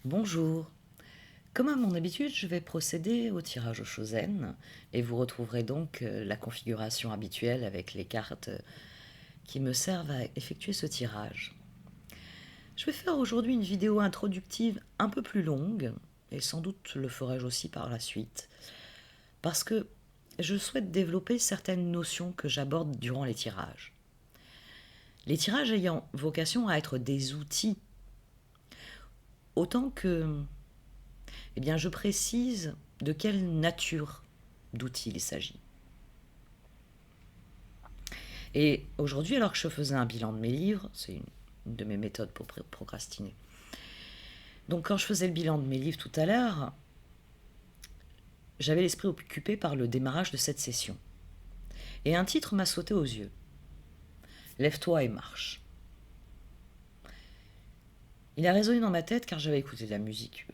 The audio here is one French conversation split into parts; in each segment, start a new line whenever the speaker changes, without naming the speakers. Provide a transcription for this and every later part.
Bonjour. Comme à mon habitude, je vais procéder au tirage au Chosen et vous retrouverez donc la configuration habituelle avec les cartes qui me servent à effectuer ce tirage. Je vais faire aujourd'hui une vidéo introductive un peu plus longue et sans doute le ferai-je aussi par la suite parce que je souhaite développer certaines notions que j'aborde durant les tirages. Les tirages ayant vocation à être des outils autant que je précise de quelle nature d'outils il s'agit. Et aujourd'hui, alors que je faisais un bilan de mes livres, c'est une de mes méthodes pour procrastiner. Donc quand je faisais le bilan de mes livres tout à l'heure, j'avais l'esprit occupé par le démarrage de cette session. Et un titre m'a sauté aux yeux. Lève-toi et marche. Il a résonné dans ma tête car j'avais écouté de la musique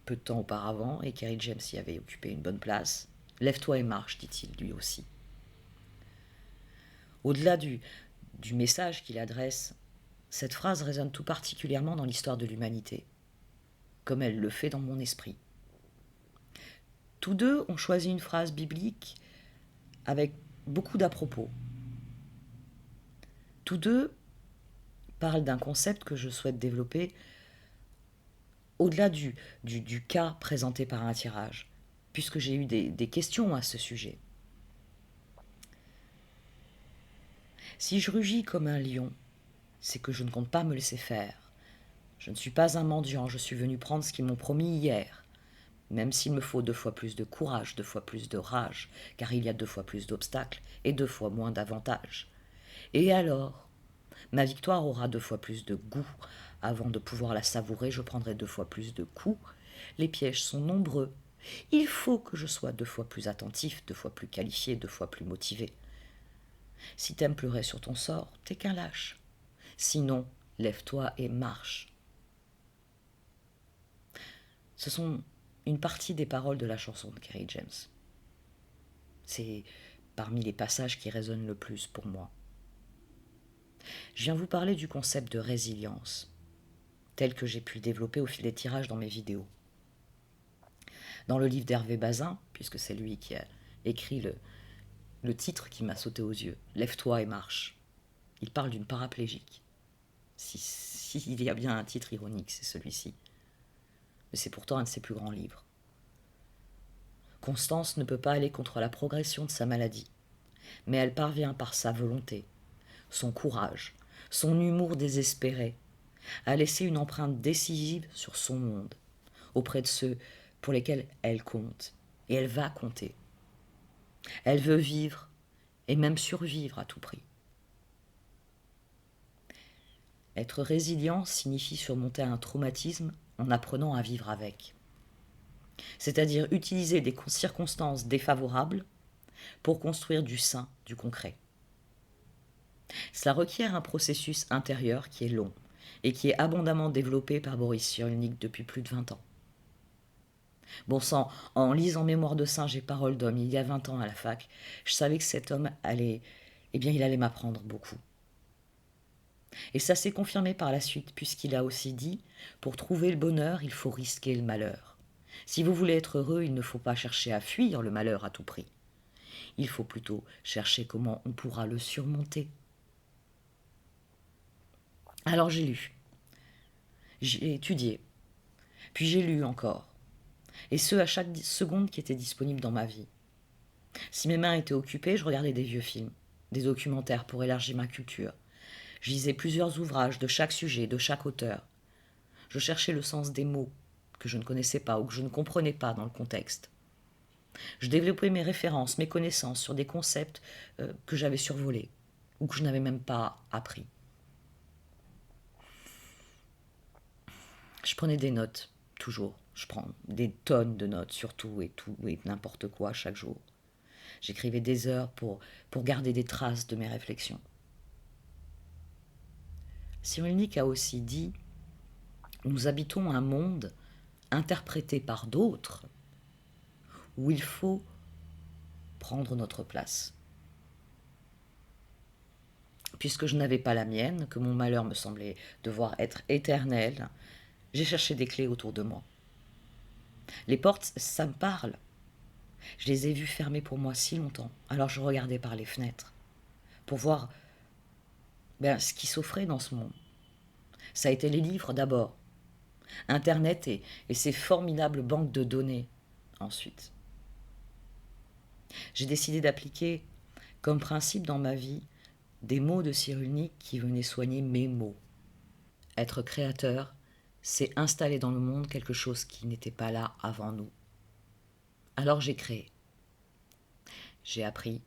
peu de temps auparavant et Kerry James y avait occupé une bonne place. Lève-toi et marche, dit-il lui aussi. Au-delà du message qu'il adresse, cette phrase résonne tout particulièrement dans l'histoire de l'humanité, comme elle le fait dans mon esprit. Tous deux ont choisi une phrase biblique avec beaucoup d'à-propos. Tous deux parlent d'un concept que je souhaite développer au-delà du cas présenté par un tirage, puisque j'ai eu des questions à ce sujet. Si je rugis comme un lion, c'est que je ne compte pas me laisser faire. Je ne suis pas un mendiant, je suis venu prendre ce qu'ils m'ont promis hier, même s'il me faut 2 fois plus de courage, 2 fois plus de rage, car il y a 2 fois plus d'obstacles et 2 fois moins d'avantages. Et alors, ma victoire aura 2 fois plus de goût. Avant de pouvoir la savourer, je prendrai 2 fois plus de coups. Les pièges sont nombreux. Il faut que je sois 2 fois plus attentif, 2 fois plus qualifié, 2 fois plus motivé. Si t'aimes pleurer sur ton sort, t'es qu'un lâche. Sinon, lève-toi et marche. Ce sont une partie des paroles de la chanson de Kerry James. C'est parmi les passages qui résonnent le plus pour moi. Je viens vous parler du concept de résilience, tel que j'ai pu le développer au fil des tirages dans mes vidéos. Dans le livre d'Hervé Bazin, puisque c'est lui qui a écrit le titre qui m'a sauté aux yeux, Lève-toi et marche, il parle d'une paraplégique. Il y a bien un titre ironique, c'est celui-ci. Mais c'est pourtant un de ses plus grands livres. Constance ne peut pas aller contre la progression de sa maladie, mais elle parvient par sa volonté, son courage, son humour désespéré, à laisser une empreinte décisive sur son monde, auprès de ceux pour lesquels elle compte, et elle va compter. Elle veut vivre, et même survivre à tout prix. Être résilient signifie surmonter un traumatisme en apprenant à vivre avec. C'est-à-dire utiliser des circonstances défavorables pour construire du sain, du concret. Cela requiert un processus intérieur qui est long et qui est abondamment développé par Boris Cyrulnik depuis plus de 20 ans. Bon sang, en lisant Mémoires de singe et Paroles d'homme il y a 20 ans à la fac, je savais que cet homme il allait m'apprendre beaucoup. Et ça s'est confirmé par la suite, puisqu'il a aussi dit « Pour trouver le bonheur, il faut risquer le malheur. Si vous voulez être heureux, il ne faut pas chercher à fuir le malheur à tout prix. Il faut plutôt chercher comment on pourra le surmonter. » Alors j'ai lu, j'ai étudié, puis j'ai lu encore, et ce à chaque seconde qui était disponible dans ma vie. Si mes mains étaient occupées, je regardais des vieux films, des documentaires pour élargir ma culture. Je lisais plusieurs ouvrages de chaque sujet, de chaque auteur. Je cherchais le sens des mots que je ne connaissais pas ou que je ne comprenais pas dans le contexte. Je développais mes références, mes connaissances sur des concepts que j'avais survolés ou que je n'avais même pas appris. Je prenais des notes, toujours. Je prends des tonnes de notes sur tout et n'importe quoi chaque jour. J'écrivais des heures pour garder des traces de mes réflexions. Cyrulnik a aussi dit « Nous habitons un monde interprété par d'autres où il faut prendre notre place. Puisque je n'avais pas la mienne, que mon malheur me semblait devoir être éternel, J'ai cherché des clés autour de moi. Les portes, ça me parle. Je les ai vues fermées pour moi si longtemps. Alors je regardais par les fenêtres pour voir ce qui s'offrait dans ce monde. Ça a été les livres d'abord, Internet et ces formidables banques de données ensuite. J'ai décidé d'appliquer comme principe dans ma vie des mots de Cyrulnik qui venaient soigner mes maux. Être créateur, c'est installer dans le monde quelque chose qui n'était pas là avant nous. Alors j'ai créé. J'ai appris.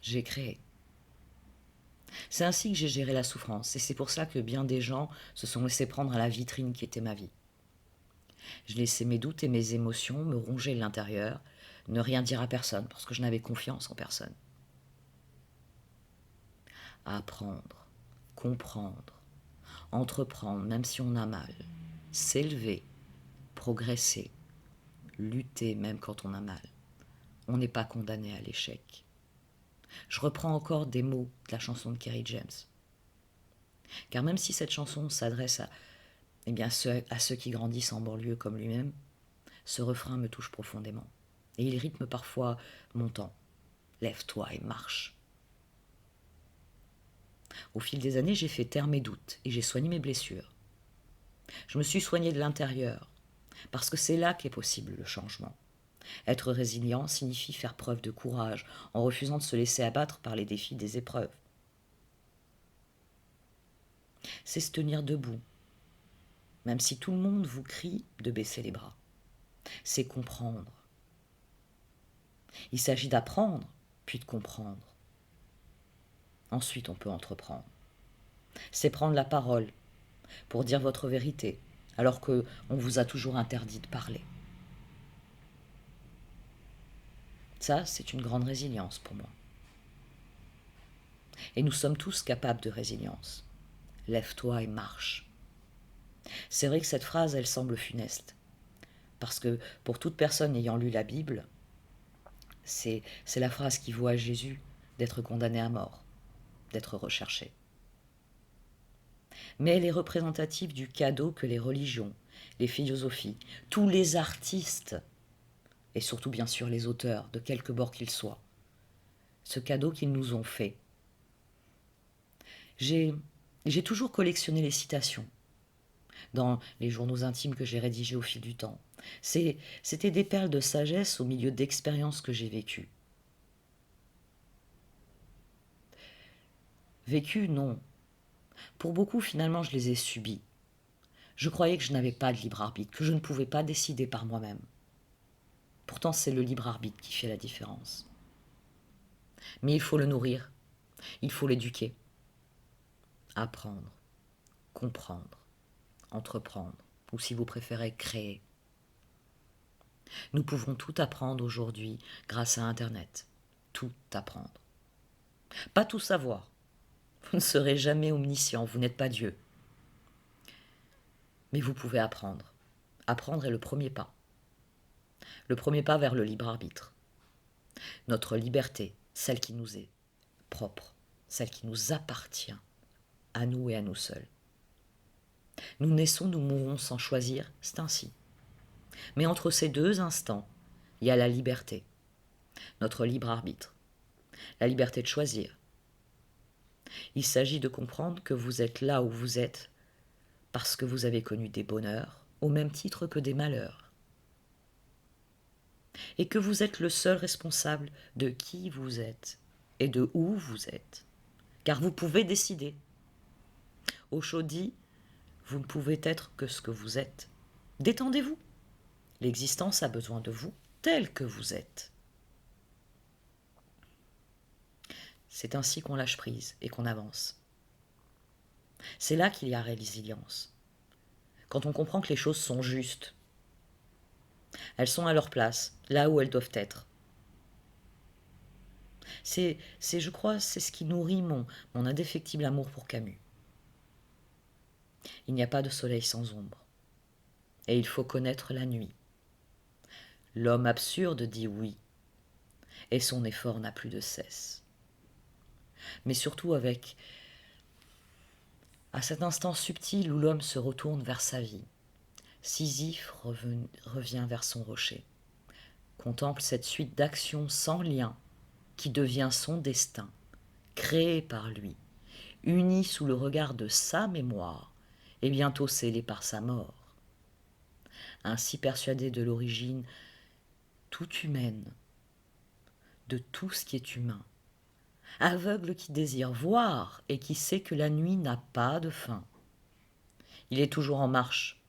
J'ai créé. C'est ainsi que j'ai géré la souffrance, et c'est pour ça que bien des gens se sont laissés prendre à la vitrine qui était ma vie. Je laissais mes doutes et mes émotions me ronger l'intérieur, ne rien dire à personne, parce que je n'avais confiance en personne. Apprendre, comprendre, entreprendre, même si on a mal, s'élever, progresser, lutter même quand on a mal. On n'est pas condamné à l'échec. Je reprends encore des mots de la chanson de Kerry James. Car même si cette chanson s'adresse à ceux qui grandissent en banlieue comme lui-même, ce refrain me touche profondément. Et il rythme parfois mon temps. Lève-toi et marche. Au fil des années, j'ai fait taire mes doutes et j'ai soigné mes blessures. Je me suis soigné de l'intérieur, parce que c'est là qu'est possible le changement. Être résilient signifie faire preuve de courage en refusant de se laisser abattre par les défis des épreuves. C'est se tenir debout, même si tout le monde vous crie de baisser les bras. C'est comprendre. Il s'agit d'apprendre, puis de comprendre. Ensuite, on peut entreprendre. C'est prendre la parole pour dire votre vérité, alors qu'on vous a toujours interdit de parler. Ça, c'est une grande résilience pour moi. Et nous sommes tous capables de résilience. Lève-toi et marche. C'est vrai que cette phrase, elle semble funeste. Parce que pour toute personne ayant lu la Bible, c'est la phrase qui vaut à Jésus d'être condamné à mort, d'être recherché. Mais elle est représentative du cadeau que les religions, les philosophies, tous les artistes, et surtout bien sûr les auteurs, de quelque bord qu'ils soient, ce cadeau qu'ils nous ont fait. J'ai toujours collectionné les citations dans les journaux intimes que j'ai rédigés au fil du temps. C'était des perles de sagesse au milieu d'expériences que j'ai vécues. Vécues, non. Pour beaucoup, finalement, je les ai subies. Je croyais que je n'avais pas de libre arbitre, que je ne pouvais pas décider par moi-même. Pourtant, c'est le libre arbitre qui fait la différence. Mais il faut le nourrir, il faut l'éduquer. Apprendre, comprendre, entreprendre, ou si vous préférez, créer. Nous pouvons tout apprendre aujourd'hui grâce à Internet. Tout apprendre. Pas tout savoir. Vous ne serez jamais omniscient, vous n'êtes pas Dieu. Mais vous pouvez apprendre. Apprendre est le premier pas. Le premier pas vers le libre arbitre. Notre liberté, celle qui nous est propre, celle qui nous appartient, à nous et à nous seuls. Nous naissons, nous mourrons sans choisir, c'est ainsi. Mais entre ces deux instants, il y a la liberté, notre libre arbitre, la liberté de choisir. Il s'agit de comprendre que vous êtes là où vous êtes parce que vous avez connu des bonheurs au même titre que des malheurs. Et que vous êtes le seul responsable de qui vous êtes et de où vous êtes. Car vous pouvez décider. Au chaud dit, vous ne pouvez être que ce que vous êtes. Détendez-vous. L'existence a besoin de vous tel que vous êtes. C'est ainsi qu'on lâche prise et qu'on avance. C'est là qu'il y a résilience. Quand on comprend que les choses sont justes. Elles sont à leur place, là où elles doivent être. Je crois, c'est ce qui nourrit mon indéfectible amour pour Camus. Il n'y a pas de soleil sans ombre. Et il faut connaître la nuit. L'homme absurde dit oui, et son effort n'a plus de cesse. Mais surtout à cet instant subtil où l'homme se retourne vers sa vie, Sisyphe revient vers son rocher, contemple cette suite d'actions sans lien qui devient son destin, créé par lui, uni sous le regard de sa mémoire et bientôt scellé par sa mort. Ainsi persuadé de l'origine toute humaine, de tout ce qui est humain, aveugle qui désire voir et qui sait que la nuit n'a pas de fin. Il est toujours en marche.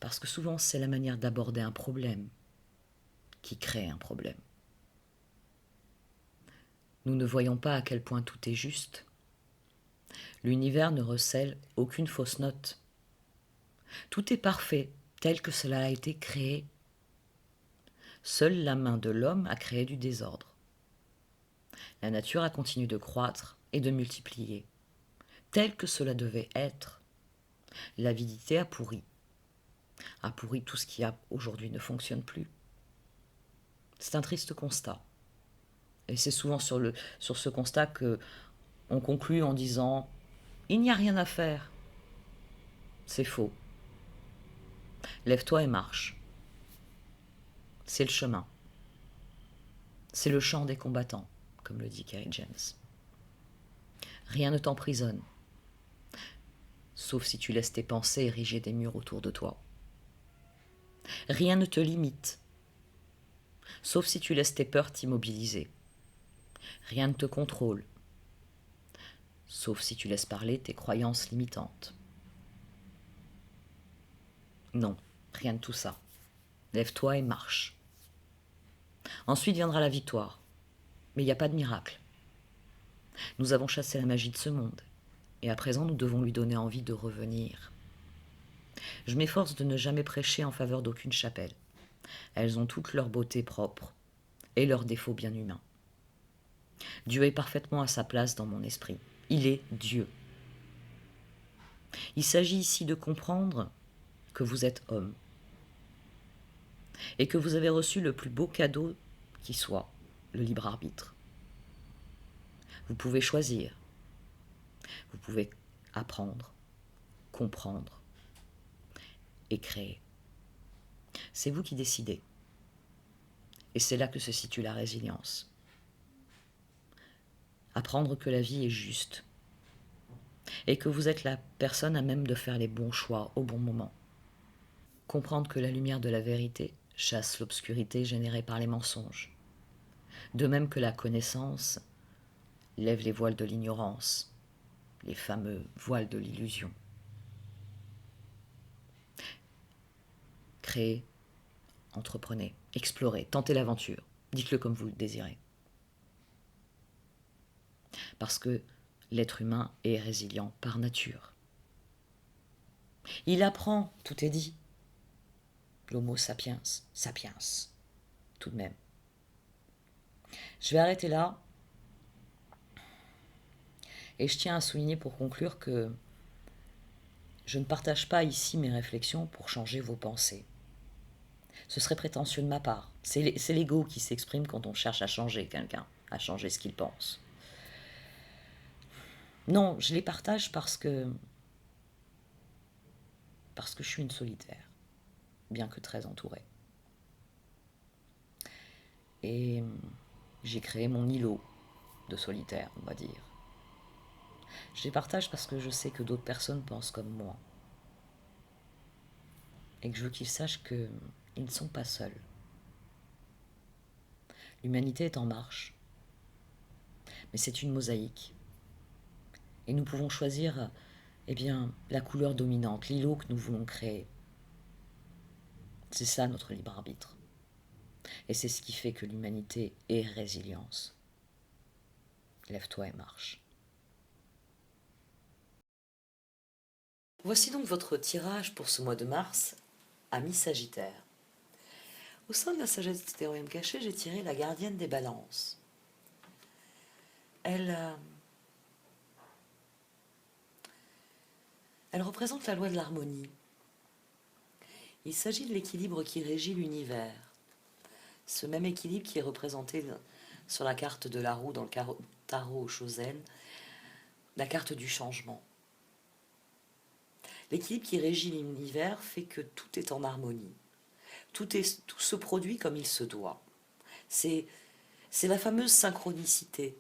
Parce que souvent c'est la manière d'aborder un problème qui crée un problème. Nous ne voyons pas à quel point tout est juste. L'univers ne recèle aucune fausse note. Tout est parfait tel que cela a été créé. Seule la main de l'homme a créé du désordre. La nature a continué de croître et de multiplier, tel que cela devait être. L'avidité a pourri tout ce qui aujourd'hui ne fonctionne plus. C'est un triste constat. Et c'est souvent sur ce constat qu'on conclut en disant « il n'y a rien à faire ». C'est faux. Lève-toi et marche. C'est le chemin. C'est le chant des combattants, comme le dit Kerry James. Rien ne t'emprisonne, sauf si tu laisses tes pensées ériger des murs autour de toi. Rien ne te limite, sauf si tu laisses tes peurs t'immobiliser. Rien ne te contrôle, sauf si tu laisses parler tes croyances limitantes. Non, rien de tout ça. Lève-toi et marche. Ensuite viendra la victoire. Mais il n'y a pas de miracle. Nous avons chassé la magie de ce monde. Et à présent, nous devons lui donner envie de revenir. Je m'efforce de ne jamais prêcher en faveur d'aucune chapelle. Elles ont toutes leur beauté propre et leurs défauts bien humains. Dieu est parfaitement à sa place dans mon esprit. Il est Dieu. Il s'agit ici de comprendre que vous êtes homme et que vous avez reçu le plus beau cadeau qui soit, le libre arbitre. Vous pouvez choisir, vous pouvez apprendre, comprendre et créer. C'est vous qui décidez. Et c'est là que se situe la résilience. Apprendre que la vie est juste et que vous êtes la personne à même de faire les bons choix au bon moment. Comprendre que la lumière de la vérité chasse l'obscurité générée par les mensonges. De même que la connaissance lève les voiles de l'ignorance, les fameux voiles de l'illusion. Créez, entreprenez, explorez, tentez l'aventure. Dites-le comme vous le désirez. Parce que l'être humain est résilient par nature. Il apprend, tout est dit. L'homo sapiens, sapiens, tout de même. Je vais arrêter là. Et je tiens à souligner pour conclure que je ne partage pas ici mes réflexions pour changer vos pensées. Ce serait prétentieux de ma part. C'est l'ego qui s'exprime quand on cherche à changer quelqu'un, à changer ce qu'il pense. Non, je les partage parce que je suis une solitaire, bien que très entourée. Et j'ai créé mon îlot de solitaire, on va dire. Je les partage parce que je sais que d'autres personnes pensent comme moi. Et que je veux qu'ils sachent qu'ils ne sont pas seuls. L'humanité est en marche. Mais c'est une mosaïque. Et nous pouvons choisir la couleur dominante, l'îlot que nous voulons créer. C'est ça notre libre arbitre. Et c'est ce qui fait que l'humanité est résilience. Lève-toi et marche. Voici donc votre tirage pour ce mois de mars, ami Sagittaire. Au sein de la sagesse des royaumes cachés, j'ai tiré la gardienne des balances. Elle représente la loi de l'harmonie. Il s'agit de l'équilibre qui régit l'univers. Ce même équilibre qui est représenté sur la carte de la roue dans le tarot Chosen, la carte du changement. L'équilibre qui régit l'univers fait que tout est en harmonie. Tout se produit comme il se doit. C'est la fameuse synchronicité.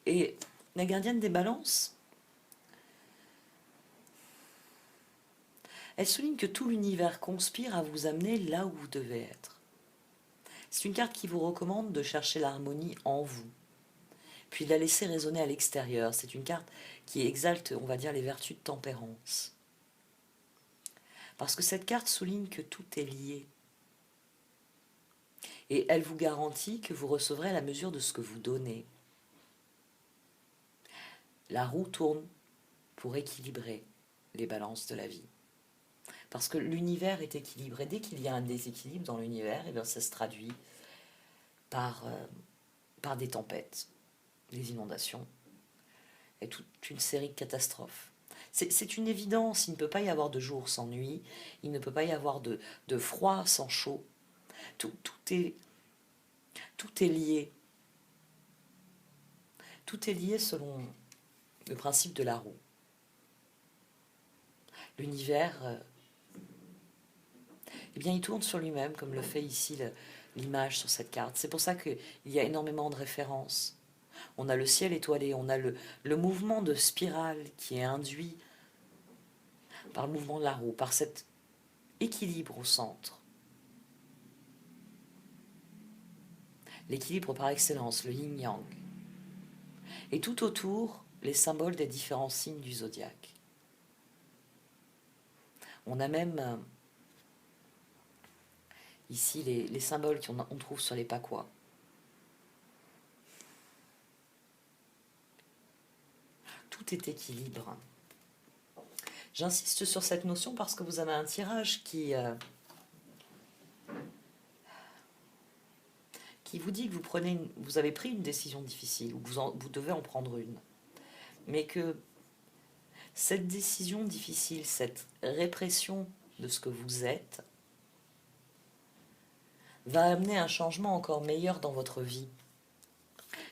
Et la gardienne des balances, elle souligne que tout l'univers conspire à vous amener là où vous devez être. C'est une carte qui vous recommande de chercher l'harmonie en vous, puis de la laisser résonner à l'extérieur. C'est une carte qui exalte, on va dire, les vertus de tempérance. Parce que cette carte souligne que tout est lié. Et elle vous garantit que vous recevrez à la mesure de ce que vous donnez. La roue tourne pour équilibrer les balances de la vie. Parce que l'univers est équilibré. Dès qu'il y a un déséquilibre dans l'univers, eh bien ça se traduit par des tempêtes, des inondations et toute une série de catastrophes. C'est une évidence, il ne peut pas y avoir de jour sans nuit, il ne peut pas y avoir de froid sans chaud. Tout est lié. Tout est lié selon le principe de la roue. L'univers, eh bien, il tourne sur lui-même, comme le fait ici l'image sur cette carte. C'est pour ça qu'il y a énormément de références. On a le ciel étoilé, on a le mouvement de spirale qui est induit par le mouvement de la roue, par cet équilibre au centre. L'équilibre par excellence, le yin-yang. Et tout autour, les symboles des différents signes du zodiaque. On a même ici les symboles qu'on trouve sur les pakois. Tout est équilibre. J'insiste sur cette notion parce que vous avez un tirage qui vous dit que vous avez pris une décision difficile, ou que vous devez en prendre une. Mais que cette décision difficile, cette répression de ce que vous êtes, va amener un changement encore meilleur dans votre vie.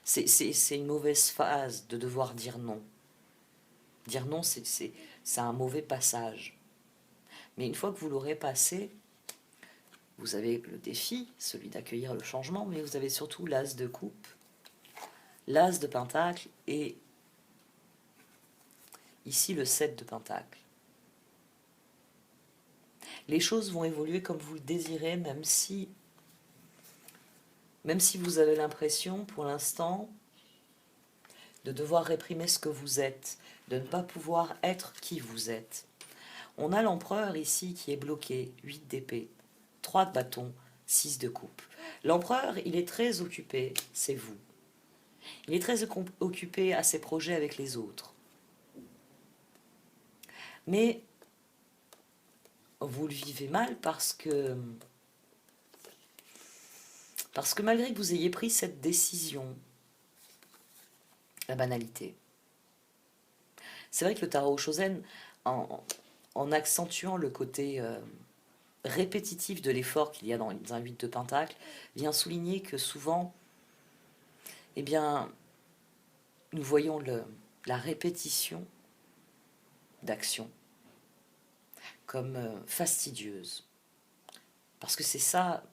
C'est une mauvaise phase de devoir dire non. Dire non, c'est un mauvais passage. Mais une fois que vous l'aurez passé, vous avez le défi, celui d'accueillir le changement, mais vous avez surtout l'as de coupe, l'as de pentacle et ici le 7 de pentacle. Les choses vont évoluer comme vous le désirez, même si vous avez l'impression, pour l'instant, de devoir réprimer ce que vous êtes, de ne pas pouvoir être qui vous êtes. On a l'empereur ici qui est bloqué, 8 d'épée, 3 de bâton, 6 de coupe. L'empereur, il est très occupé, c'est vous. Il est très occupé à ses projets avec les autres. Mais vous le vivez mal parce que malgré que vous ayez pris cette décision, la banalité. C'est vrai que le tarot Shosen, en accentuant le côté répétitif de l'effort qu'il y a dans un 8 de pentacle, vient souligner que souvent, eh bien, nous voyons la répétition d'actions comme fastidieuse. Parce que c'est ça,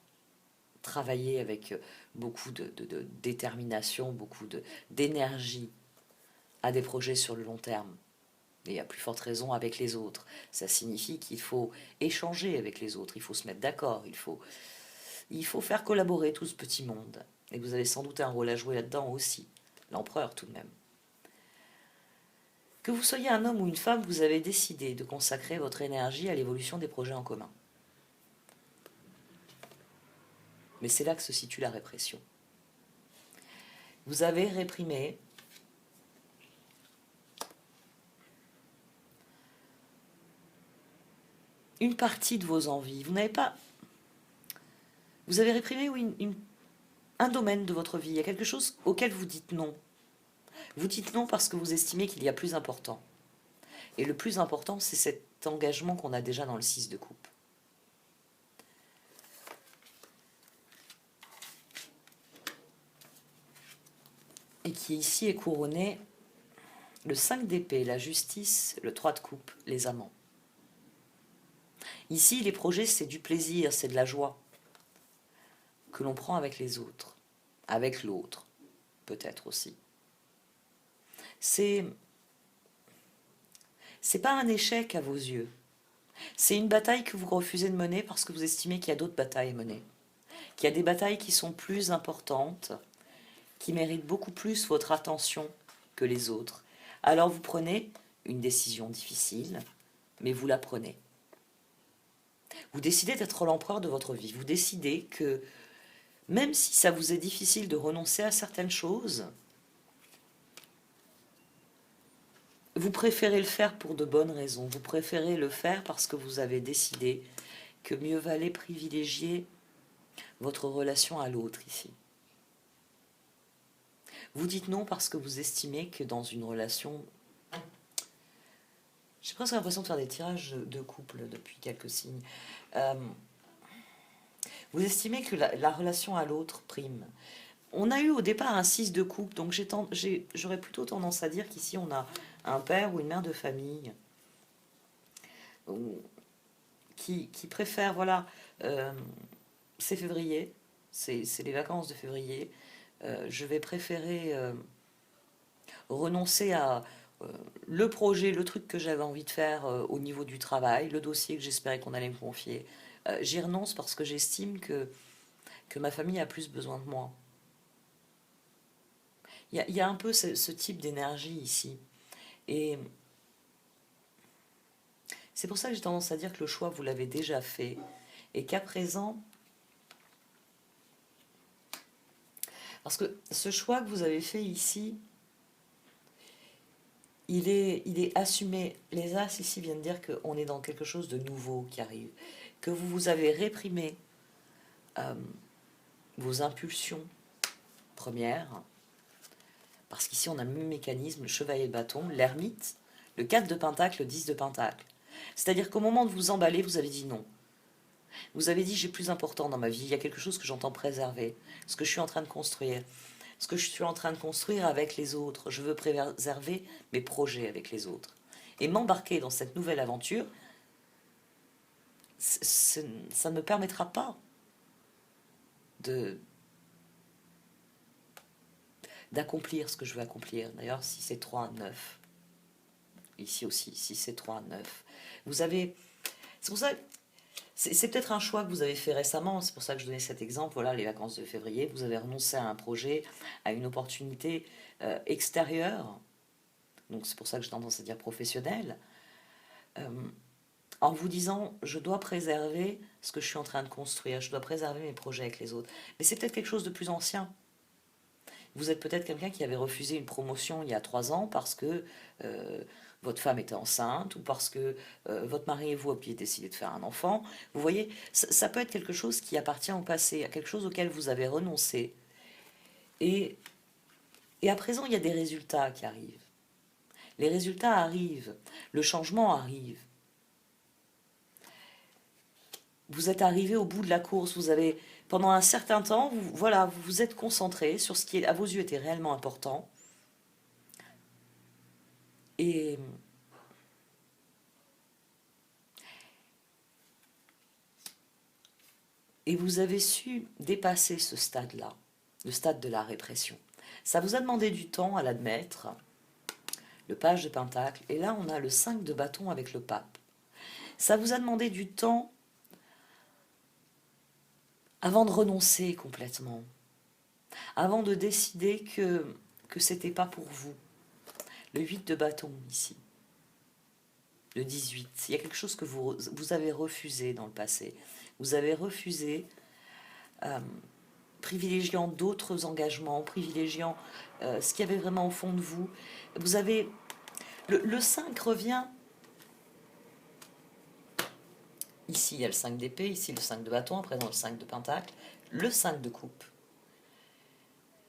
travailler avec beaucoup de détermination, beaucoup d'énergie à des projets sur le long terme. Et à plus forte raison avec les autres. Ça signifie qu'il faut échanger avec les autres, il faut se mettre d'accord, il faut faire collaborer tout ce petit monde. Et vous avez sans doute un rôle à jouer là-dedans aussi, l'empereur tout de même. Que vous soyez un homme ou une femme, vous avez décidé de consacrer votre énergie à l'évolution des projets en commun. Mais c'est là que se situe la répression. Vous avez réprimé une partie de vos envies. Vous n'avez pas... Vous avez réprimé un domaine de votre vie. Il y a quelque chose auquel vous dites non. Vous dites non parce que vous estimez qu'il y a plus important. Et le plus important, c'est cet engagement qu'on a déjà dans le 6 de coupe. Et qui ici est couronné le 5 d'épée, la justice, le 3 de coupe, les amants. Ici, les projets, c'est du plaisir, c'est de la joie que l'on prend avec les autres, avec l'autre, peut-être aussi. C'est pas un échec à vos yeux. C'est une bataille que vous refusez de mener parce que vous estimez qu'il y a d'autres batailles à mener. Qu'il y a des batailles qui sont plus importantes, qui méritent beaucoup plus votre attention que les autres. Alors vous prenez une décision difficile, mais vous la prenez. Vous décidez d'être l'empereur de votre vie. Vous décidez que, même si ça vous est difficile de renoncer à certaines choses, vous préférez le faire pour de bonnes raisons. Vous préférez le faire parce que vous avez décidé que mieux valait privilégier votre relation à l'autre ici. Vous dites non parce que vous estimez que dans une relation... J'ai presque l'impression de faire des tirages de couple depuis quelques signes. Vous estimez que la relation à l'autre prime. On a eu au départ un 6 de coupe, donc j'aurais plutôt tendance à dire qu'ici on a un père ou une mère de famille qui préfère, voilà, c'est février, c'est les vacances de février, je vais préférer renoncer à le projet, le truc que j'avais envie de faire au niveau du travail, le dossier que j'espérais qu'on allait me confier. J'y renonce parce que j'estime que ma famille a plus besoin de moi. Il y a un peu ce type d'énergie ici. Et c'est pour ça que j'ai tendance à dire que le choix, vous l'avez déjà fait. Et qu'à présent... Parce que ce choix que vous avez fait ici, il est assumé. Les As ici viennent dire qu'on est dans quelque chose de nouveau qui arrive. Que vous avez réprimé vos impulsions premières. Parce qu'ici, on a le même mécanisme, le chevalier de bâton, l'ermite, le 4 de pentacle, le 10 de pentacle. C'est-à-dire qu'au moment de vous emballer, vous avez dit non. Vous avez dit, j'ai plus important dans ma vie, il y a quelque chose que j'entends préserver, ce que je suis en train de construire, ce que je suis en train de construire avec les autres. Je veux préserver mes projets avec les autres. Et m'embarquer dans cette nouvelle aventure, ça ne me permettra pas d'accomplir ce que je veux accomplir. D'ailleurs, si c'est 3, 9. Ici aussi, si c'est 3, 9. Vous avez... C'est pour ça... C'est peut-être un choix que vous avez fait récemment, c'est pour ça que je donnais cet exemple, voilà, les vacances de février, vous avez renoncé à un projet, à une opportunité extérieure, donc c'est pour ça que j'ai tendance à dire professionnelle, en vous disant, je dois préserver ce que je suis en train de construire, je dois préserver mes projets avec les autres. Mais c'est peut-être quelque chose de plus ancien. Vous êtes peut-être quelqu'un qui avait refusé une promotion il y a 3 ans parce que votre femme était enceinte ou parce que votre mari et vous aviez décidé de faire un enfant. Vous voyez, ça peut être quelque chose qui appartient au passé, à quelque chose auquel vous avez renoncé. Et à présent, il y a des résultats qui arrivent. Les résultats arrivent, le changement arrive. Vous êtes arrivé au bout de la course, vous avez, pendant un certain temps, vous vous êtes concentré sur ce qui, à vos yeux, était réellement important. Et vous avez su dépasser ce stade-là, le stade de la répression. Ça vous a demandé du temps à l'admettre, le page de pentacle, et là on a le 5 de bâton avec le pape. Ça vous a demandé du temps avant de renoncer complètement, avant de décider que c'était pas pour vous. Le 8 de bâton ici, le 18, il y a quelque chose que vous avez refusé dans le passé. Vous avez refusé, privilégiant d'autres engagements, privilégiant ce qu'il y avait vraiment au fond de vous. Vous avez... Le 5 revient... Ici, il y a le 5 d'épée, ici le 5 de bâton, à présent le 5 de pentacle, le 5 de coupe.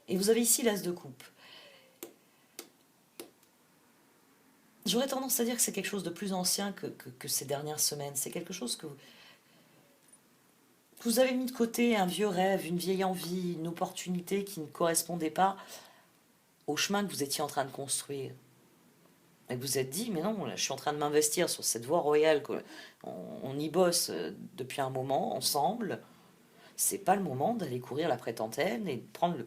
Et vous avez ici l'as de coupe. J'aurais tendance à dire que c'est quelque chose de plus ancien que ces dernières semaines. C'est quelque chose que vous avez mis de côté, un vieux rêve, une vieille envie, une opportunité qui ne correspondait pas au chemin que vous étiez en train de construire. et vous vous êtes dit, mais non, là, je suis en train de m'investir sur cette voie royale, on y bosse depuis un moment ensemble, c'est pas le moment d'aller courir la prétentaine et de prendre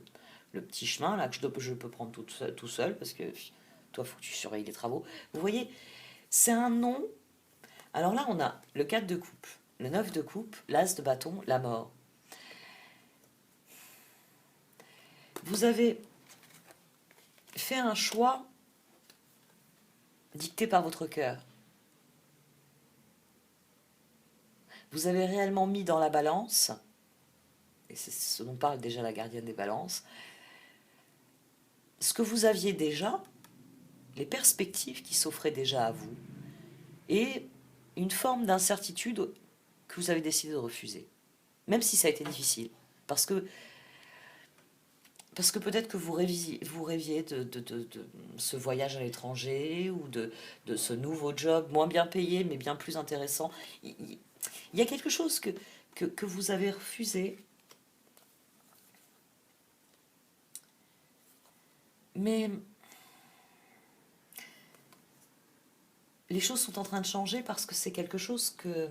le petit chemin là que je peux prendre tout seul parce que toi, faut que tu surveilles les travaux. Vous voyez, c'est un non. Alors là, on a le 4 de coupe, le 9 de coupe, l'as de bâton, la mort. Vous avez fait un choix dicté par votre cœur. Vous avez réellement mis dans la balance, et c'est ce dont parle déjà la gardienne des balances, ce que vous aviez déjà, les perspectives qui s'offraient déjà à vous, et une forme d'incertitude que vous avez décidé de refuser, même si ça a été difficile, parce que peut-être que vous rêviez de ce voyage à l'étranger ou de ce nouveau job, moins bien payé mais bien plus intéressant. Il y a quelque chose que vous avez refusé, mais les choses sont en train de changer parce que c'est quelque chose que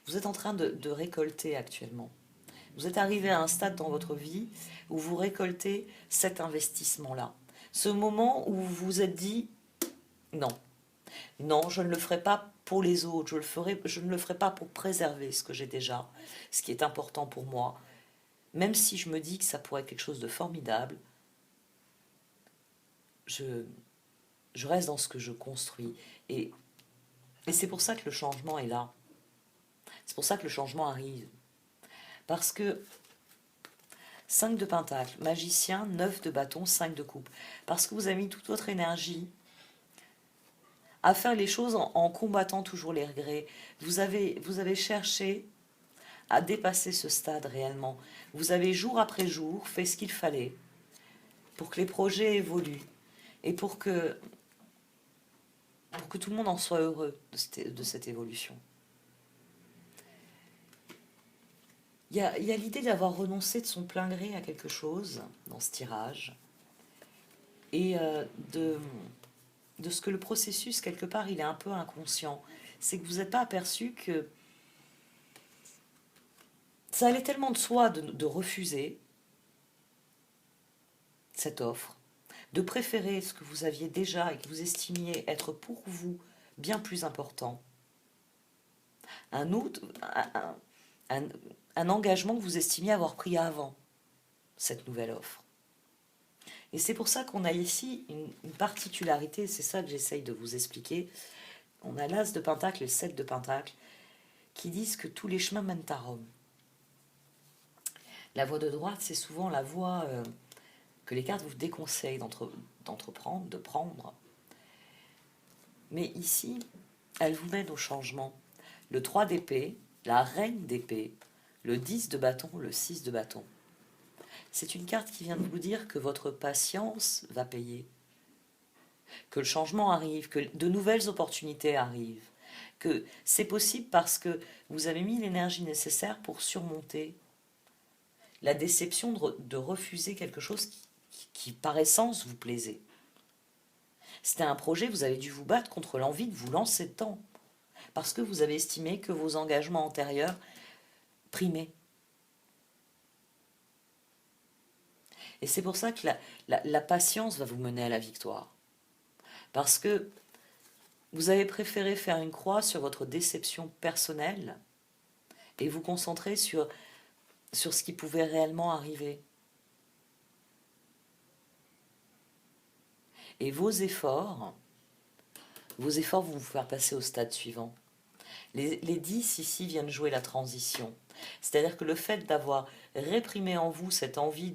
vous êtes en train de récolter actuellement. Vous êtes arrivé à un stade dans votre vie où vous récoltez cet investissement-là. Ce moment où vous vous êtes dit, non, non, je ne le ferai pas pour les autres, je ne le ferai pas pour préserver ce que j'ai déjà, ce qui est important pour moi. Même si je me dis que ça pourrait être quelque chose de formidable, je, je reste dans ce que je construis. Et c'est pour ça que le changement est là. C'est pour ça que le changement arrive. Parce que 5 de pentacle, magicien, 9 de bâton, 5 de coupe. Parce que vous avez mis toute votre énergie à faire les choses en combattant toujours les regrets. Vous avez cherché à dépasser ce stade réellement. Vous avez jour après jour fait ce qu'il fallait pour que les projets évoluent et pour que tout le monde en soit heureux de cette évolution. Il y a l'idée d'avoir renoncé de son plein gré à quelque chose dans ce tirage et de ce que le processus, quelque part, il est un peu inconscient. C'est que vous n'êtes pas aperçu que ça allait tellement de soi de refuser cette offre, de préférer ce que vous aviez déjà et que vous estimiez être pour vous bien plus important. Un autre, un engagement que vous estimiez avoir pris avant cette nouvelle offre. Et c'est pour ça qu'on a ici une particularité, c'est ça que j'essaye de vous expliquer. On a l'As de Pentacle et le 7 de Pentacle qui disent que tous les chemins mènent à Rome. La voie de droite, c'est souvent la voie que les cartes vous déconseillent d'entreprendre, de prendre. Mais ici, elle vous mène au changement. Le 3 d'épée, la reine d'épée, le 10 de bâton, le 6 de bâton. C'est une carte qui vient de vous dire que votre patience va payer, que le changement arrive, que de nouvelles opportunités arrivent, que c'est possible parce que vous avez mis l'énergie nécessaire pour surmonter la déception de refuser quelque chose qui par essence vous plaisait. C'était un projet, vous avez dû vous battre contre l'envie de vous lancer dedans, parce que vous avez estimé que vos engagements antérieurs primaient. Et c'est pour ça que la patience va vous mener à la victoire. Parce que vous avez préféré faire une croix sur votre déception personnelle et vous concentrer sur ce qui pouvait réellement arriver. Et vos efforts vont vous faire passer au stade suivant. Les 10 ici viennent jouer la transition. C'est-à-dire que le fait d'avoir réprimé en vous cette envie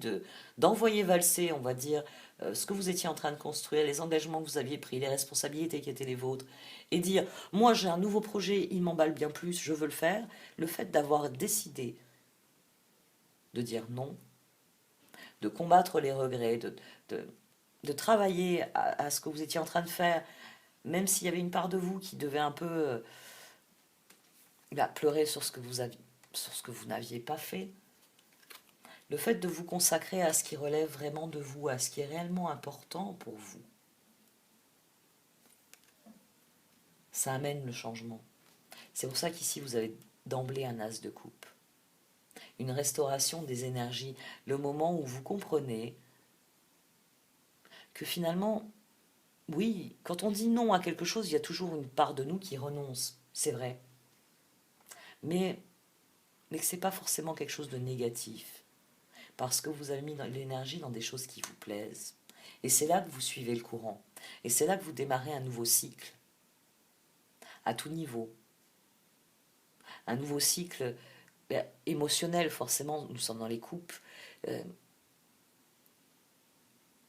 d'envoyer valser, on va dire, ce que vous étiez en train de construire, les engagements que vous aviez pris, les responsabilités qui étaient les vôtres, et dire, moi j'ai un nouveau projet, il m'emballe bien plus, je veux le faire, le fait d'avoir décidé de dire non, de combattre les regrets, de travailler à ce que vous étiez en train de faire, même s'il y avait une part de vous qui devait un peu pleurer sur ce que vous n'aviez pas fait, le fait de vous consacrer à ce qui relève vraiment de vous, à ce qui est réellement important pour vous, ça amène le changement. C'est pour ça qu'ici vous avez d'emblée un as de coupe. Une restauration des énergies, le moment où vous comprenez que finalement, oui, quand on dit non à quelque chose, il y a toujours une part de nous qui renonce, c'est vrai. Mais que ce n'est pas forcément quelque chose de négatif, parce que vous avez mis l'énergie dans des choses qui vous plaisent. Et c'est là que vous suivez le courant. Et c'est là que vous démarrez un nouveau cycle, à tout niveau. Un nouveau cycle émotionnel, forcément, nous sommes dans les couples.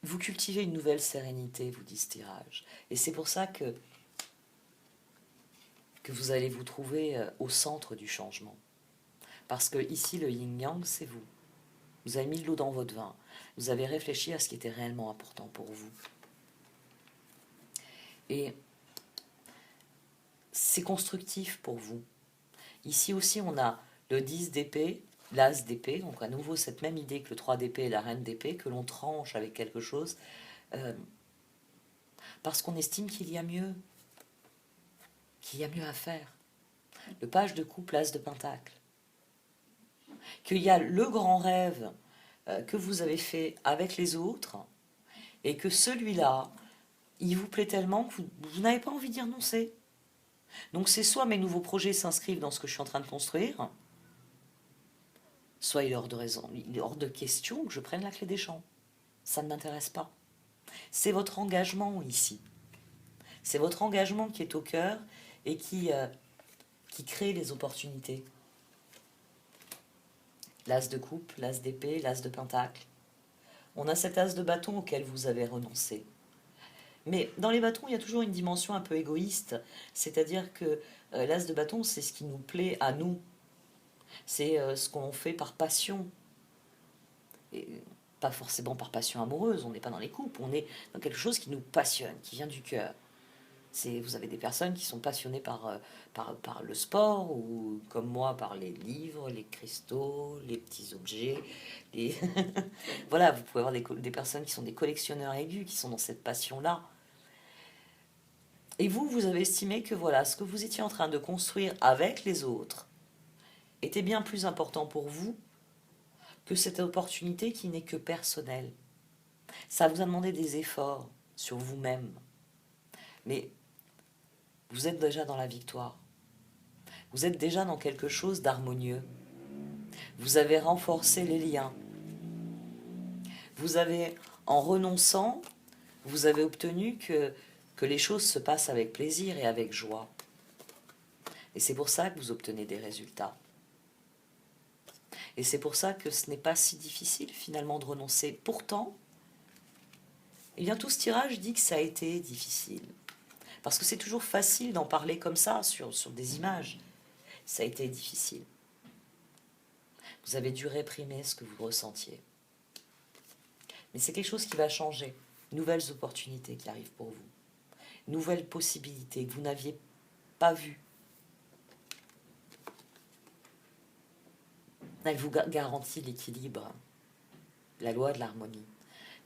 Vous cultivez une nouvelle sérénité, vous dit ce tirage. Et c'est pour ça que vous allez vous trouver au centre du changement. Parce que ici, le yin-yang, c'est vous. Vous avez mis de l'eau dans votre vin. Vous avez réfléchi à ce qui était réellement important pour vous. Et c'est constructif pour vous. Ici aussi, on a le 10 d'épée, l'as d'épée, donc à nouveau cette même idée que le 3 d'épée et la reine d'épée, que l'on tranche avec quelque chose, parce qu'on estime qu'il y a mieux à faire. Le page de coupe, l'as de pentacle. Qu'il y a le grand rêve que vous avez fait avec les autres, et que celui-là, il vous plaît tellement que vous n'avez pas envie d'y renoncer. Donc c'est soit mes nouveaux projets s'inscrivent dans ce que je suis en train de construire, soit il est hors de question que je prenne la clé des champs. Ça ne m'intéresse pas. C'est votre engagement ici. C'est votre engagement qui est au cœur et qui crée les opportunités. L'as de coupe, l'as d'épée, l'as de pentacle. On a cet as de bâton auquel vous avez renoncé. Mais dans les bâtons, il y a toujours une dimension un peu égoïste. C'est-à-dire que l'as de bâton, c'est ce qui nous plaît à nous. C'est ce qu'on fait par passion. Et pas forcément par passion amoureuse, on n'est pas dans les couples, on est dans quelque chose qui nous passionne, qui vient du cœur. Vous avez des personnes qui sont passionnées par le sport, ou comme moi, par les livres, les cristaux, les petits objets. Voilà, vous pouvez avoir des personnes qui sont des collectionneurs aigus, qui sont dans cette passion-là. Et vous avez estimé que voilà, ce que vous étiez en train de construire avec les autres était bien plus important pour vous que cette opportunité qui n'est que personnelle. Ça vous a demandé des efforts sur vous-même. Mais vous êtes déjà dans la victoire. Vous êtes déjà dans quelque chose d'harmonieux. Vous avez renforcé les liens. Vous avez, en renonçant, vous avez obtenu que les choses se passent avec plaisir et avec joie. Et c'est pour ça que vous obtenez des résultats. Et c'est pour ça que ce n'est pas si difficile finalement de renoncer. Pourtant, eh bien, tout ce tirage dit que ça a été difficile. Parce que c'est toujours facile d'en parler comme ça, sur des images. Ça a été difficile. Vous avez dû réprimer ce que vous ressentiez. Mais c'est quelque chose qui va changer. Nouvelles opportunités qui arrivent pour vous. Nouvelles possibilités que vous n'aviez pas vues. Elle vous garantit l'équilibre, la loi de l'harmonie.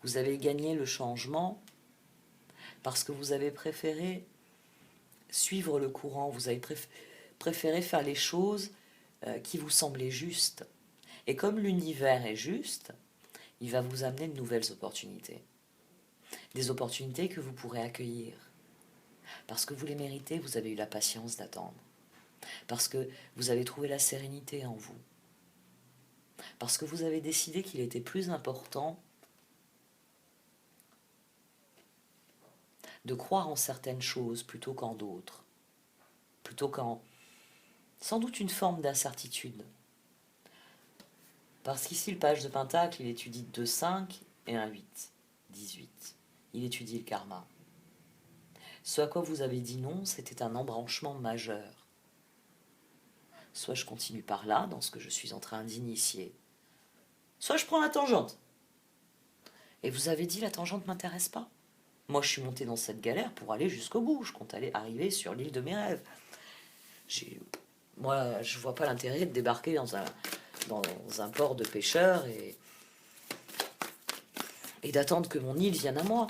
Vous avez gagné le changement parce que vous avez préféré suivre le courant, vous avez préféré faire les choses qui vous semblaient justes. Et comme l'univers est juste, il va vous amener de nouvelles opportunités. Des opportunités que vous pourrez accueillir. Parce que vous les méritez, vous avez eu la patience d'attendre. Parce que vous avez trouvé la sérénité en vous. Parce que vous avez décidé qu'il était plus important de croire en certaines choses plutôt qu'en d'autres. Plutôt qu'en sans doute une forme d'incertitude. Parce qu'ici, le page de Pentacle, il étudie 2, 5 et un 8, 18. Il étudie le karma. Ce à quoi vous avez dit non, c'était un embranchement majeur. Soit je continue par là, dans ce que je suis en train d'initier, soit je prends la tangente. Et vous avez dit, la tangente ne m'intéresse pas. Moi, je suis montée dans cette galère pour aller jusqu'au bout. Je compte arriver sur l'île de mes rêves. Moi, je vois pas l'intérêt de débarquer dans un port de pêcheurs et d'attendre que mon île vienne à moi.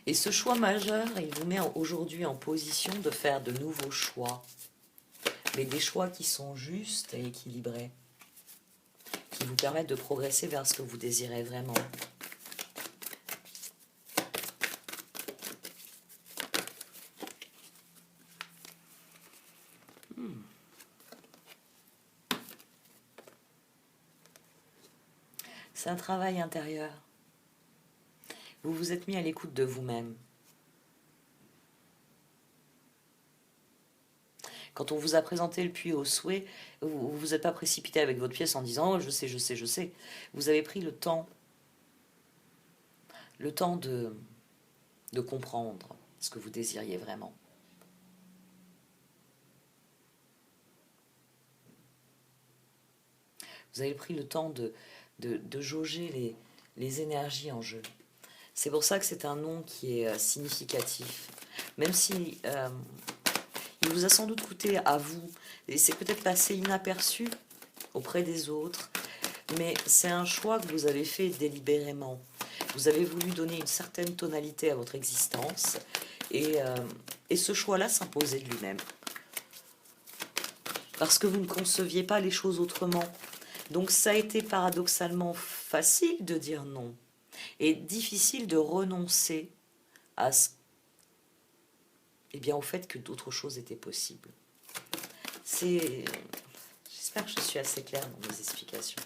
Et ce choix majeur, il vous met aujourd'hui en position de faire de nouveaux choix, mais des choix qui sont justes et équilibrés, qui vous permettent de progresser vers ce que vous désirez vraiment. C'est un travail intérieur. Vous vous êtes mis à l'écoute de vous-même. Quand on vous a présenté le puits au souhait, vous ne vous êtes pas précipité avec votre pièce en disant « oh, je sais, je sais, je sais ». Vous avez pris le temps de comprendre ce que vous désiriez vraiment. Vous avez pris le temps de jauger les énergies en jeu. C'est pour ça que c'est un nom qui est significatif. Même si il vous a sans doute coûté à vous, et c'est peut-être passé inaperçu auprès des autres, mais c'est un choix que vous avez fait délibérément. Vous avez voulu donner une certaine tonalité à votre existence, et ce choix-là s'imposait de lui-même. Parce que vous ne conceviez pas les choses autrement. Donc ça a été paradoxalement facile de dire non, et difficile de renoncer à au fait que d'autres choses étaient possibles. J'espère que je suis assez claire dans mes explications.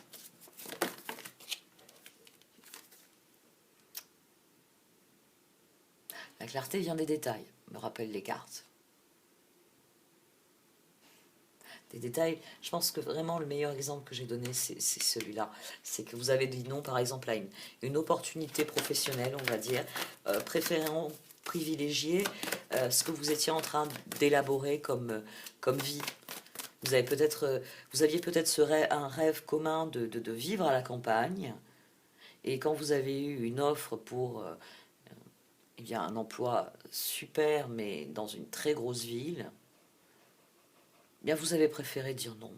La clarté vient des détails, me rappellent les cartes. Des détails, je pense que vraiment le meilleur exemple que j'ai donné, c'est celui-là. C'est que vous avez dit non, par exemple, à une opportunité professionnelle, on va dire, préférant privilégier ce que vous étiez en train d'élaborer comme vie. Vous aviez peut-être un rêve commun de vivre à la campagne, et quand vous avez eu une offre pour un emploi super, mais dans une très grosse ville, vous avez préféré dire non.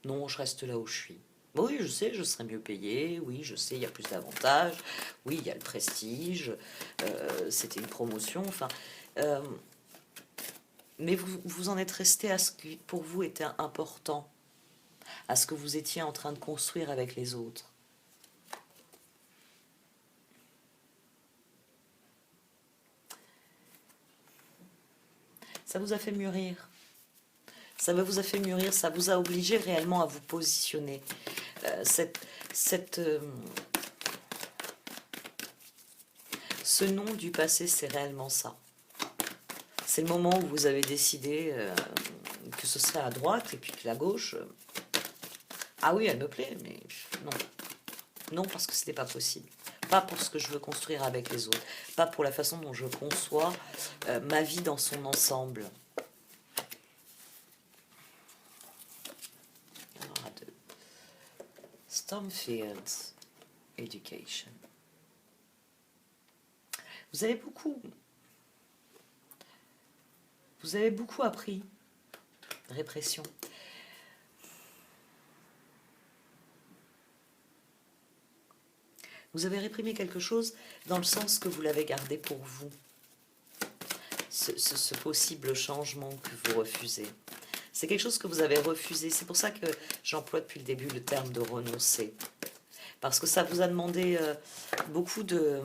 Non, je reste là où je suis. Oui, je sais, je serai mieux payé. Oui, je sais, il y a plus d'avantages. Oui, il y a le prestige. C'était une promotion. Enfin, mais vous en êtes resté à ce qui, pour vous, était important, à ce que vous étiez en train de construire avec les autres. Ça vous a fait mûrir. Ça vous a fait mûrir, ça vous a obligé réellement à vous positionner. Ce nom du passé, c'est réellement ça. C'est le moment où vous avez décidé que ce serait à droite et puis que la gauche... ah oui, elle me plaît, mais non. Non, parce que ce n'est pas possible. Pas pour ce que je veux construire avec les autres. Pas pour la façon dont je conçois ma vie dans son ensemble. Stormfields Education. Vous avez beaucoup appris. Répression. Vous avez réprimé quelque chose dans le sens que vous l'avez gardé pour vous. Ce possible changement que vous refusez. C'est quelque chose que vous avez refusé. C'est pour ça que j'emploie depuis le début le terme de renoncer. Parce que ça vous a demandé beaucoup de...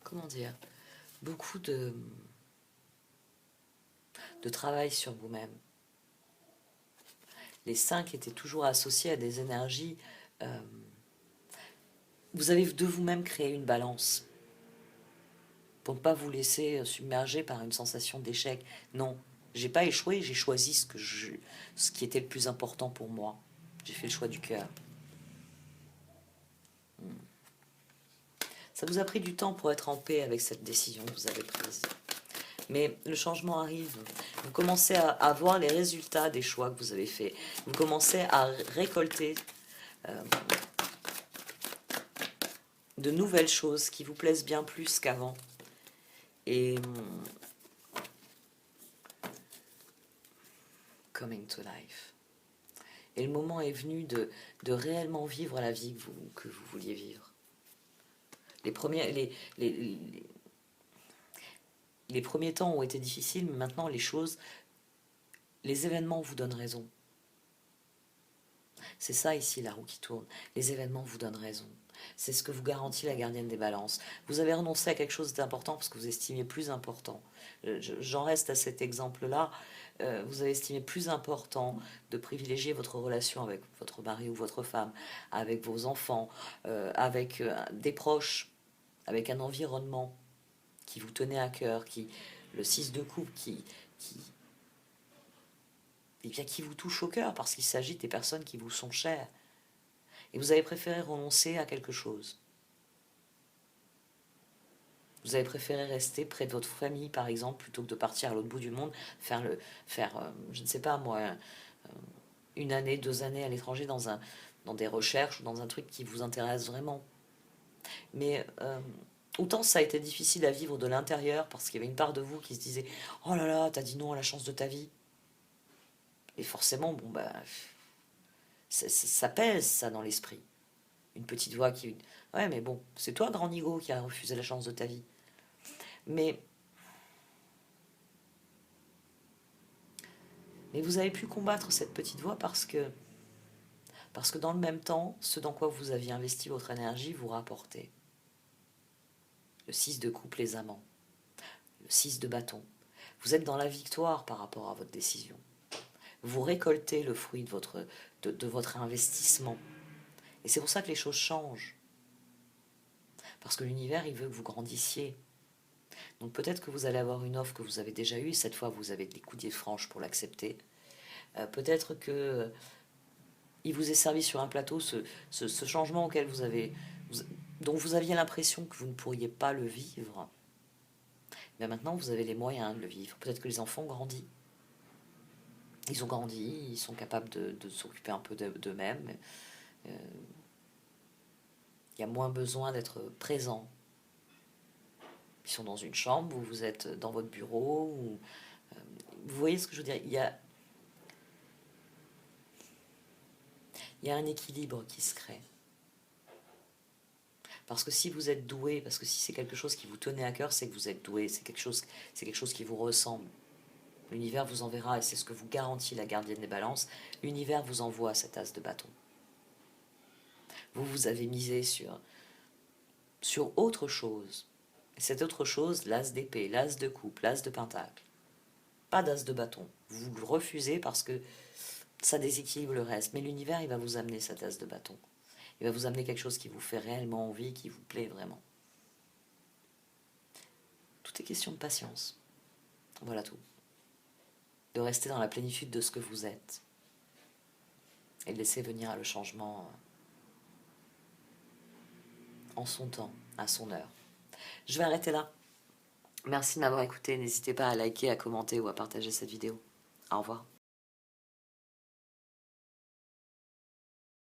comment dire ? Beaucoup de travail sur vous-même. Les 5 étaient toujours associés à des énergies. Vous avez de vous-même créé une balance pour ne pas vous laisser submerger par une sensation d'échec. Non, j'ai pas échoué, j'ai choisi ce qui était le plus important pour moi. J'ai fait le choix du cœur. Ça vous a pris du temps pour être en paix avec cette décision que vous avez prise. Mais le changement arrive. Vous commencez à voir les résultats des choix que vous avez faits. Vous commencez à récolter de nouvelles choses qui vous plaisent bien plus qu'avant. Et coming to life. Et le moment est venu de réellement vivre la vie que vous vouliez vivre. Les premiers temps ont été difficiles, mais maintenant les événements vous donnent raison. C'est ça ici la roue qui tourne. Les événements vous donnent raison. C'est ce que vous garantit la gardienne des balances. Vous avez renoncé à quelque chose d'important parce que vous estimiez plus important. J'en reste à cet exemple-là. Vous avez estimé plus important de privilégier votre relation avec votre mari ou votre femme, avec vos enfants, avec des proches, avec un environnement qui vous tenait à cœur, le 6 de coupe et bien, qui vous touche au cœur parce qu'il s'agit des personnes qui vous sont chères. Et vous avez préféré renoncer à quelque chose. Vous avez préféré rester près de votre famille, par exemple, plutôt que de partir à l'autre bout du monde, faire je ne sais pas moi, 1 année, 2 années à l'étranger dans des recherches ou dans un truc qui vous intéresse vraiment. Mais autant ça a été difficile à vivre de l'intérieur parce qu'il y avait une part de vous qui se disait « Oh là là, t'as dit non à la chance de ta vie ». Et forcément, bon bah, ça pèse ça dans l'esprit. Une petite voix qui... Ouais, mais bon, c'est toi, grand nigo, qui a refusé la chance de ta vie. Mais vous avez pu combattre cette petite voix parce que dans le même temps, ce dans quoi vous aviez investi votre énergie vous rapportait. Le 6 de coupe, les amants. Le 6 de bâton. Vous êtes dans la victoire par rapport à votre décision. Vous récoltez le fruit de votre investissement. Et c'est pour ça que les choses changent. Parce que l'univers, il veut que vous grandissiez. Donc peut-être que vous allez avoir une offre que vous avez déjà eue, cette fois vous avez des coudiers de franche pour l'accepter. Peut-être que il vous est servi sur un plateau ce changement dont vous aviez l'impression que vous ne pourriez pas le vivre. Mais maintenant vous avez les moyens de le vivre. Peut-être que les enfants ont grandi. Ils ont grandi, ils sont capables de s'occuper un peu d'eux-mêmes. Il y a moins besoin d'être présent. Ils sont dans une chambre, vous êtes dans votre bureau. Vous voyez ce que je veux dire? Il y a un équilibre qui se crée. Parce que si vous êtes doué, parce que si c'est quelque chose qui vous tenait à cœur, c'est que vous êtes doué, c'est quelque chose qui vous ressemble. L'univers vous enverra, et c'est ce que vous garantit la gardienne des balances, l'univers vous envoie cet as de bâton. Vous avez misé sur autre chose. Et cette autre chose, l'as d'épée, l'as de coupe, l'as de pentacle. Pas d'as de bâton. Vous le refusez parce que ça déséquilibre le reste. Mais l'univers, il va vous amener cet as de bâton. Il va vous amener quelque chose qui vous fait réellement envie, qui vous plaît vraiment. Tout est question de patience. Voilà tout. De rester dans la plénitude de ce que vous êtes. Et de laisser venir le changement en son temps, à son heure. Je vais arrêter là. Merci de m'avoir écouté. N'hésitez pas à liker, à commenter ou à partager cette vidéo. Au revoir.